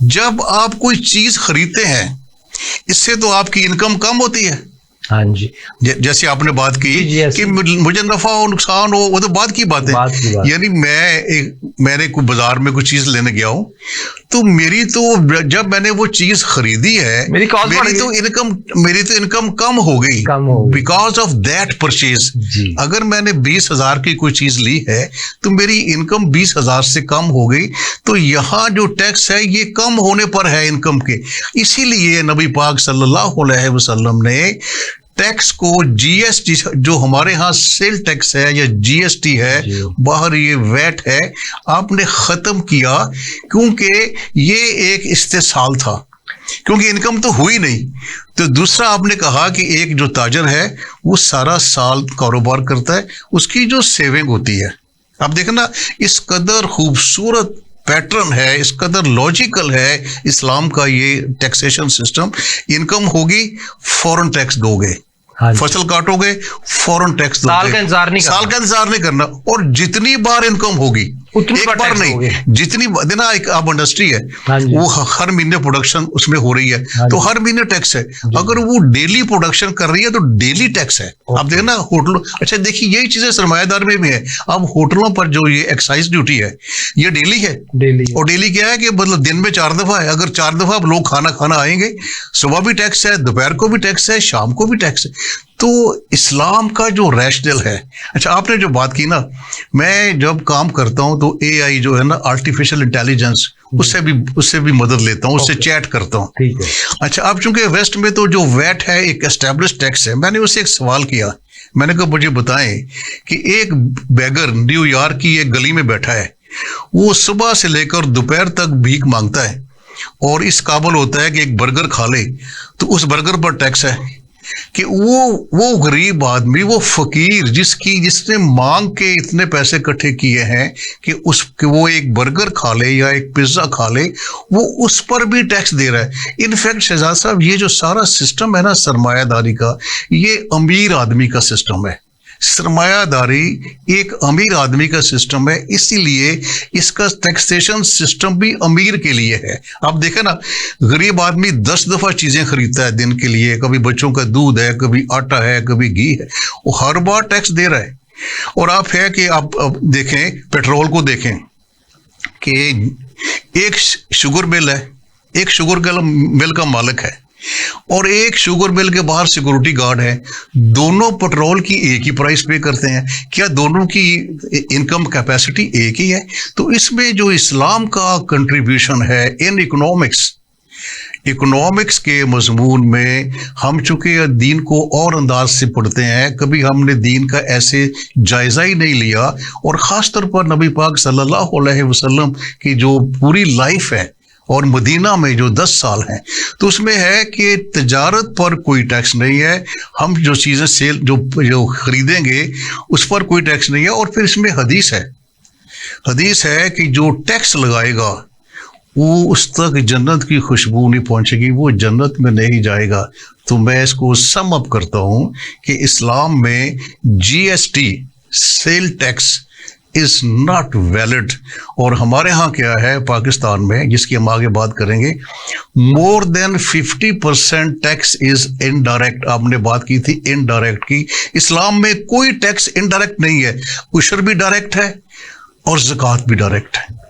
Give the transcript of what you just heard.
جب آپ کوئی چیز خریدتے ہیں اس سے تو آپ کی انکم کم ہوتی ہے. ہاں جی، جیسے آپ نے بات کی کہ مجھے نفع ہو نقصان ہو وہ تو بات کی بات ہے. یعنی میں نے کوئی بازار میں کوئی چیز لینے گیا ہوں تو میری تو جب میں نے وہ چیز خریدی ہے میری تو انکم کم ہو گئی بیکاز آف دیٹ پرچیز. اگر میں نے 20,000 کی کوئی چیز لی ہے تو میری انکم 20,000 سے کم ہو گئی. تو یہاں جو ٹیکس ہے یہ کم ہونے پر ہے انکم کے. اسی لیے نبی پاک صلی اللہ علیہ وسلم نے ٹیکس کو جی ایس ٹی جو ہمارے ہاں سیل ٹیکس ہے یا جی ایس ٹی ہے باہر یہ ویٹ ہے آپ نے ختم کیا کیونکہ یہ ایک استحصال تھا کیونکہ انکم تو ہوئی نہیں. تو دوسرا آپ نے کہا کہ ایک جو تاجر ہے وہ سارا سال کاروبار کرتا ہے اس کی جو سیونگ ہوتی ہے. آپ دیکھنا اس قدر خوبصورت پیٹرن ہے اس قدر لاجیکل ہے اسلام کا یہ ٹیکسیشن سسٹم. انکم ہوگی فوراً ٹیکس دو گے, فصل کاٹو گے فوراً ٹیکس دو گے, سال کا انتظار نہیں کرنا. اور جتنی بار انکم ہوگی ایک بار نہیں, جتنی دینا ایک اب انڈسٹری ہے وہ ہر مہینے پروڈکشن اس میں ہو رہی ہے تو ہر مہینے ٹیکس ہے. اگر وہ ڈیلی پروڈکشن کر رہی ہے تو ڈیلی ٹیکس ہے. اب دیکھنا ہوٹلوں, اچھا دیکھیے یہی چیزیں سرمایہ دار میں بھی ہے. اب ہوٹلوں پر جو یہ ایکسائز ڈیوٹی ہے یہ ڈیلی ہے, اور ڈیلی کیا ہے کہ مطلب دن میں 4 دفعہ ہے. اگر 4 دفعہ اب لوگ کھانا آئیں گے, صبح بھی ٹیکس ہے, دوپہر کو بھی ٹیکس ہے, شام کو بھی ٹیکس ہے. تو اسلام کا جو ریشنل ہے. اچھا آپ نے جو بات کی نا, میں جب کام کرتا ہوں تو اے آئی جو ہے نا آرٹیفیشل انٹیلیجنس اس سے بھی مدد لیتا ہوں, اس سے چیٹ کرتا ہوں. اچھا اب چونکہ ویسٹ میں تو جو ویٹ ہے ایک اسٹیبلش ٹیکس ہے, میں نے اس سے ایک سوال کیا, میں نے کہا مجھے بتائیں کہ ایک بیگر نیو یارک کی ایک گلی میں بیٹھا ہے, وہ صبح سے لے کر دوپہر تک بھیک مانگتا ہے اور اس قابل ہوتا ہے کہ ایک برگر کھا لے تو اس برگر پر ٹیکس ہے. کہ وہ غریب آدمی, وہ فقیر جس نے مانگ کے اتنے پیسے اکٹھے کیے ہیں کہ وہ ایک برگر کھا لے یا ایک پیزا کھا لے, وہ اس پر بھی ٹیکس دے رہا ہے. انفیکٹ شہزاد صاحب یہ جو سارا سسٹم ہے نا سرمایہ داری کا, یہ امیر آدمی کا سسٹم ہے. سرمایہ داری ایک امیر آدمی کا سسٹم ہے, اسی لیے اس کا ٹیکسیشن سسٹم بھی امیر کے لیے ہے. آپ دیکھیں نا غریب آدمی 10 دفعہ چیزیں خریدتا ہے دن کے لیے, کبھی بچوں کا دودھ ہے, کبھی آٹا ہے, کبھی گھی ہے, وہ ہر بار ٹیکس دے رہا ہے. اور آپ ہے کہ آپ دیکھیں پیٹرول کو دیکھیں کہ ایک شوگر مل ہے, ایک شوگر مل کا مالک ہے اور ایک شوگر مل کے باہر سیکورٹی گارڈ ہے. دونوں پیٹرول کی ایک ہی پرائس پے کرتے ہیں. کیا دونوں کی انکم کیپیسٹی ایک ہی ہے؟ تو اس میں جو اسلام کا کنٹریبیوشن ہے ان اکنامکس کے مضمون میں, ہم چونکہ دین کو اور انداز سے پڑھتے ہیں, کبھی ہم نے دین کا ایسے جائزہ ہی نہیں لیا. اور خاص طور پر نبی پاک صلی اللہ علیہ وسلم کی جو پوری لائف ہے اور مدینہ میں جو 10 سال ہیں, تو اس میں ہے کہ تجارت پر کوئی ٹیکس نہیں ہے. ہم جو چیزیں سیل جو خریدیں گے اس پر کوئی ٹیکس نہیں ہے. اور پھر اس میں حدیث ہے کہ جو ٹیکس لگائے گا وہ اس تک جنت کی خوشبو نہیں پہنچے گی, وہ جنت میں نہیں جائے گا. تو میں اس کو سم اپ کرتا ہوں کہ اسلام میں G S T sale tax is not valid. اور ہمارے ہاں کیا ہے پاکستان میں, جس کی ہم آگے بات کریں گے, مور دین 50% ٹیکس از انڈائریکٹ. آپ نے بات کی تھی انڈائریکٹ کی, اسلام میں کوئی ٹیکس انڈائریکٹ نہیں ہے. عشر بھی ڈائریکٹ ہے اور زکوٰۃ بھی ڈائریکٹ ہے.